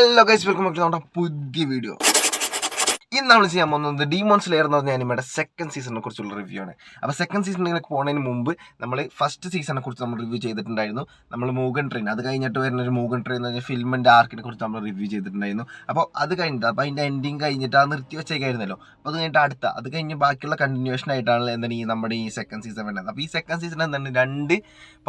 Hello guys, welcome back to നമ്മുടെ പുതിയ video. ഇന്ന് നമ്മൾ ചെയ്യാൻ പോകുന്നത് ഡീമോൺ സ്ലെയർ എന്ന് പറഞ്ഞ അനിമയുടെ സെക്കൻഡ് സീസണിനെ കുറിച്ചുള്ള റിവ്യൂ ആണ്. അപ്പോൾ സെക്കൻഡ് സീസണിലേക്ക് പോകുന്നതിന് മുമ്പ് നമ്മൾ ഫസ്റ്റ് സീസണിനെ കുറിച്ച് നമ്മൾ റിവ്യൂ ചെയ്തിട്ടുണ്ടായിരുന്നു. നമ്മൾ മൂഗൻ ട്രെയിൻ, അത് കഴിഞ്ഞിട്ട് വരുന്ന ഒരു മൂഗൻ ട്രെയിൻ എന്ന് പറഞ്ഞാൽ ഫിലിമിൻ്റെ ആർക്കിനെ കുറിച്ച് നമ്മൾ റിവ്യൂ ചെയ്തിട്ടുണ്ടായിരുന്നു. അപ്പോൾ അത് കഴിഞ്ഞിട്ട്, അപ്പോൾ അതിൻ്റെ എൻഡിങ് കഴിഞ്ഞിട്ട് ആ നിർത്തി വെച്ചേക്കായിരുന്നല്ലോ. അപ്പോൾ അത് കഴിഞ്ഞിട്ട് അത് കഴിഞ്ഞ് ബാക്കിയുള്ള കണ്ടിന്യൂഷൻ ആയിട്ടാണ് എന്താണ് നമ്മുടെ ഈ സെക്കൻഡ് സീസൺ വേണ്ടത്. അപ്പോൾ ഈ സെക്കൻഡ് സീസൺ എന്താണ് രണ്ട്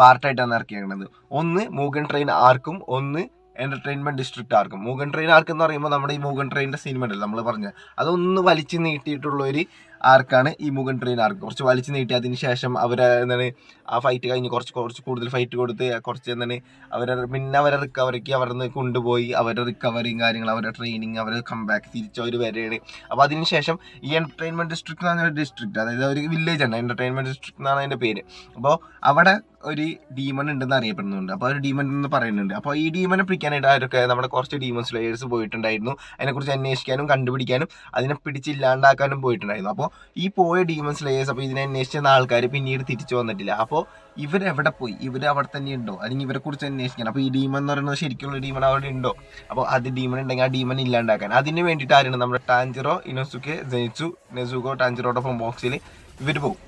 പാർട്ടായിട്ടാണ് ഇറക്കിയേക്കുന്നത്. ഒന്ന് മൂഗൻ ട്രെയിൻ ആർക്കും, ഒന്ന് എന്റർടൈൻമെന്റ് ഡിസ്ട്രിക്ട് ആർക്കും. മൂഗൻ ട്രെയിൻ ആർക്ക് എന്ന് പറയുമ്പോൾ നമ്മുടെ ഈ മൂഗൻ ട്രെയിനിന്റെ സിനിമ ഉണ്ടല്ലോ നമ്മൾ പറഞ്ഞ, അതൊന്ന് വലിച്ചു നീട്ടിയിട്ടുള്ള ഒരു ആർക്കാണ് ഈ മൂഗൻ ട്രെയിൻ ആർക്ക്. കുറച്ച് വലിച്ചു നീട്ടി അതിന് ശേഷം അവരെ എന്താണ് ആ ഫൈറ്റ് കഴിഞ്ഞ് കുറച്ച് കൂടുതൽ ഫൈറ്റ് കൊടുത്ത് കുറച്ച് എന്താണ് അവരെ റിക്കവറിക്ക് അവരെ കൊണ്ടുപോയി അവരുടെ റിക്കവറിങ് കാര്യങ്ങൾ, അവരുടെ ട്രെയിനിങ്, അവരെ കംബാക്ക് തിരിച്ചവർ വരെയാണ്. അപ്പോൾ അതിനുശേഷം ഈ എന്റർടൈൻമെന്റ് ഡിസ്ട്രിക്ട് എന്ന് പറഞ്ഞ ഒരു ഡിസ്ട്രിക്ട്, അതായത് ഒരു വില്ലേജ് ആണ് എന്റർടൈൻമെന്റ് ഡിസ്ട്രിക്ട് എന്നാണ് അതിന്റെ പേര്. അപ്പോൾ അവിടെ ഒരു ഡീമൺ ഉണ്ടെന്ന് അറിയപ്പെടുന്നുണ്ട്. അപ്പോൾ ഒരു ഡീമൺ എന്ന് പറയുന്നുണ്ട്. അപ്പോൾ ഈ ഡീമനെ പിടിക്കാനായിട്ട് അവരൊക്കെ നമ്മുടെ കുറച്ച് ഡീമൺ സ്ലേയേഴ്സ് പോയിട്ടുണ്ടായിരുന്നു. അതിനെക്കുറിച്ച് അന്വേഷിക്കാനും കണ്ടുപിടിക്കാനും അതിനെ പിടിച്ചില്ലാണ്ടാക്കാനും പോയിട്ടുണ്ടായിരുന്നു. അപ്പോൾ ഈ പോയ ഡീമൺ സ്ലേയേഴ്സ്, അപ്പോൾ ഇതിനെ അന്വേഷിച്ച ആൾക്കാർ പിന്നീട് തിരിച്ചു വന്നിട്ടില്ല. അപ്പോൾ ഇവരെവിടെ പോയി, ഇവർ അവിടെ തന്നെ ഉണ്ടോ, അല്ലെങ്കിൽ ഇവരെ കുറിച്ച് അന്വേഷിക്കണം. അപ്പോൾ ഈ ഡീമൺ എന്ന് പറയുന്നത് ശരിക്കുള്ള ഡീമൺ അവിടെ ഉണ്ടോ, അപ്പോൾ അത് ഡീമൺ ഉണ്ടെങ്കിൽ ആ ഡീമൺ ഇല്ലാണ്ടാക്കാൻ അതിന് വേണ്ടിയിട്ട് ആരാണ് നമ്മുടെ ടാൻജിറോ, ഇനോസുക്കെ, ജെയ്ച്ചു, നെസുഗോ, ടാൻജിറോടൊപ്പം ബോക്സിൽ ഇവർ പോകും.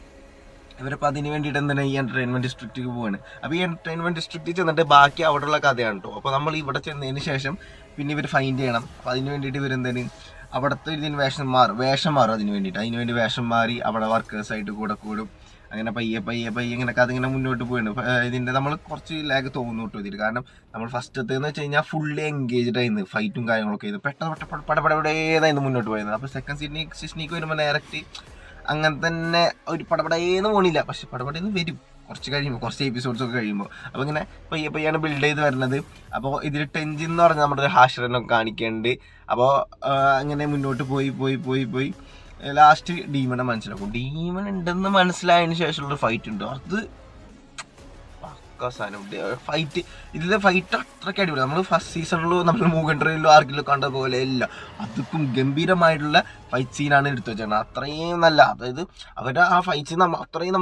ഇവരിപ്പോൾ അതിന് വേണ്ടിയിട്ട് എന്താണ് ഈ എന്റർടൈൻമെന്റ് ഡിസ്ട്രിക്റ്റിൽ പോവാണ്. അപ്പോൾ ഈ എന്റർടൈൻമെന്റ് ഡിസ്ട്രിക്റ്റിൽ ചെന്നിട്ട് ബാക്കി അവിടെയുള്ള കഥയാണ് കേട്ടോ. അപ്പോൾ നമ്മൾ ഇവിടെ ചെന്നതിന് ശേഷം പിന്നെ ഇവർ ഫൈൻഡ് ചെയ്യണം. അപ്പോൾ അതിന് വേണ്ടിയിട്ട് ഇവരെന്താണ് അവിടുത്തെ ഇതിന് വേഷം മാറും. അതിന് വേണ്ടി വേഷം മാറി അവിടെ വർക്കേഴ്സായിട്ട് കൂടെ കൂടും. അങ്ങനെ പയ്യെ ഇങ്ങനെ കഥ ഇങ്ങനെ മുന്നോട്ട് പോയിട്ടുണ്ട്. ഇതിൻ്റെ നമ്മൾ കുറച്ച് ലാഗ് തോന്നുന്നു കേട്ടോ ഇതിൽ. കാരണം നമ്മൾ ഫസ്റ്റത്തേന്ന് വെച്ച് കഴിഞ്ഞാൽ ഫുള്ളി എൻഗേജ്ഡ് ആയിരുന്നു, ഫൈറ്റും കാര്യങ്ങളൊക്കെ ആയിരുന്നു. പെട്ടെന്ന് പടപടേന്നായിരുന്നു മുന്നോട്ട് പോയത്. അപ്പോൾ സെക്കൻഡ് സീസണിലേക്ക് വരുമ്പോൾ ഡയറക്റ്റ് അങ്ങനെ തന്നെ ഒരു പടപടേന്ന് പോണില്ല, പക്ഷെ പടപടേന്ന് വരും കുറച്ച് കഴിയുമ്പോൾ, കുറച്ച് എപ്പിസോഡ്സ് ഒക്കെ കഴിയുമ്പോൾ. അപ്പോൾ ഇങ്ങനെ പയ്യാണ് ബിൽഡ് ചെയ്ത് വരുന്നത്. അപ്പോൾ ഇതിൽ ടെൻജിൻ എന്ന് പറഞ്ഞാൽ നമ്മുടെ ഒരു ഹാഷറിനൊക്കെ കാണിക്കുന്നുണ്ട്. അപ്പോൾ അങ്ങനെ മുന്നോട്ട് പോയി ലാസ്റ്റ് ഡീമനെ മനസ്സിലാക്കും. ഡീമൻ ഉണ്ടെന്ന് മനസ്സിലായതിന് ശേഷമുള്ള ഫൈറ്റ് ഉണ്ട്, അത് ഫൈറ്റ്. ഇതിലെ ഫൈറ്റ് അത്രയ്ക്ക് അടിപൊളി. നമ്മൾ ഫസ്റ്റ് സീസണിലോ നമ്മൾ മൂഗൻ ട്രെയിനിലോ ആർക്കിലോ കണ്ട പോലെ അല്ല, അതിപ്പം ഗംഭീരമായിട്ടുള്ള ഫൈറ്റ് സീനാണ് എടുത്തു വെച്ചത്. അത്രയും നല്ല, അതായത് അവരുടെ ആ ഫൈറ്റ് സീൻ അത്രയും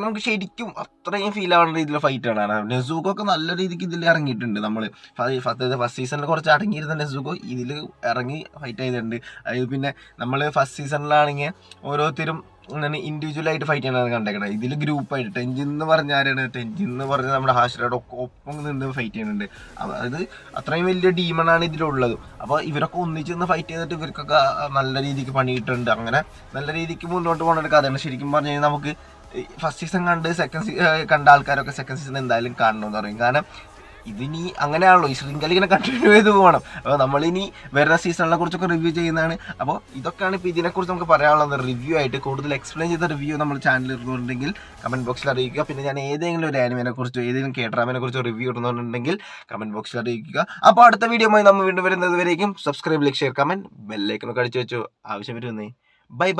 നമുക്ക് ശരിക്കും അത്രയും ഫീൽ ആവുന്ന രീതിയിലുള്ള ഫൈറ്റാണ്. നെസുഗോ നല്ല രീതിക്ക് ഇതിൽ ഇറങ്ങിയിട്ടുണ്ട്. നമ്മൾ ഫസ്റ്റ് സീസണിൽ കുറച്ച് അടങ്ങിയിരുന്ന നെസുഗോ ഇതിൽ ഇറങ്ങി ഫൈറ്റ് ചെയ്തിട്ടുണ്ട്. അതായത് പിന്നെ നമ്മൾ ഫസ്റ്റ് സീസണിലാണെങ്കിൽ ഓരോരുത്തരും ഇങ്ങനെ ഇൻഡിവിജ്വലായിട്ട് ഫൈറ്റ് ചെയ്യാനാണ് കണ്ടേക്കണത്. ഇതിൽ ഗ്രൂപ്പായിട്ട് ടെൻജിൻ എന്ന് പറഞ്ഞാൽ നമ്മുടെ ഹാഷിറയുടെ ഒപ്പം നിന്ന് ഫൈറ്റ് ചെയ്യുന്നുണ്ട്. അതായത് അത്രയും വലിയ ഡീമണാണ് ഇതിലുള്ളത്. അപ്പോൾ ഇവരൊക്കെ ഒന്നിച്ച് നിന്ന് ഫൈറ്റ് ചെയ്തിട്ട് ഇവർക്കൊക്കെ നല്ല രീതിക്ക് പണിയിട്ടുണ്ട്. അങ്ങനെ നല്ല രീതിക്ക് മുന്നോട്ട് പോകുന്ന ഒരു കഥയാണ്. ശരിക്കും പറഞ്ഞു കഴിഞ്ഞാൽ നമുക്ക് ഫസ്റ്റ് സീസൺ കണ്ട ആൾക്കാരൊക്കെ സെക്കൻഡ് സീസൺ എന്തായാലും കാണണമെന്ന് പറയും. കാരണം ഇതിനി അങ്ങനെയാണല്ലോ, ഈ ശൃംഖല ഇങ്ങനെ കണ്ടിന്യൂ ചെയ്ത് പോകണം. അപ്പോൾ നമ്മളിനി വരുന്ന സീസണിനെ കുറിച്ചൊക്കെ റിവ്യൂ ചെയ്യുന്നതാണ്. അപ്പോൾ ഇതൊക്കെയാണ് ഇപ്പോൾ ഇതിനെക്കുറിച്ച് നമുക്ക് പറയാനുള്ളത്. റിവ്യൂ ആയിട്ട് കൂടുതൽ എക്സ്പ്ലെയിൻ ചെയ്ത റിവ്യൂ നമ്മൾ ചാനലിൽ ഇടുന്നുണ്ടെങ്കിൽ കമൻറ്റ് ബോക്സിൽ അറിയിക്കുക. പിന്നെ ഞാൻ ഏതെങ്കിലും ഒരു ആനിമേനെ കുറിച്ചോ ഏതെങ്കിലും കേഡ്രാമിനെ കുറിച്ചോ റിവ്യൂ ഇടുന്നുണ്ടെങ്കിൽ കമൻറ്റ് ബോക്സിൽ അറിയിക്കുക. അപ്പോൾ അടുത്ത വീഡിയോയുമായി നമ്മൾ വീണ്ടും വരുന്നത് വരേക്കും സബ്സ്ക്രൈബ്, ലൈക്ക്, ഷെയർ, കമൻറ്റ്, ബെല്ലൈക്കനൊക്കെ അടിച്ചു വെച്ചോ. ആവശ്യം വരുന്നേ. ബൈ.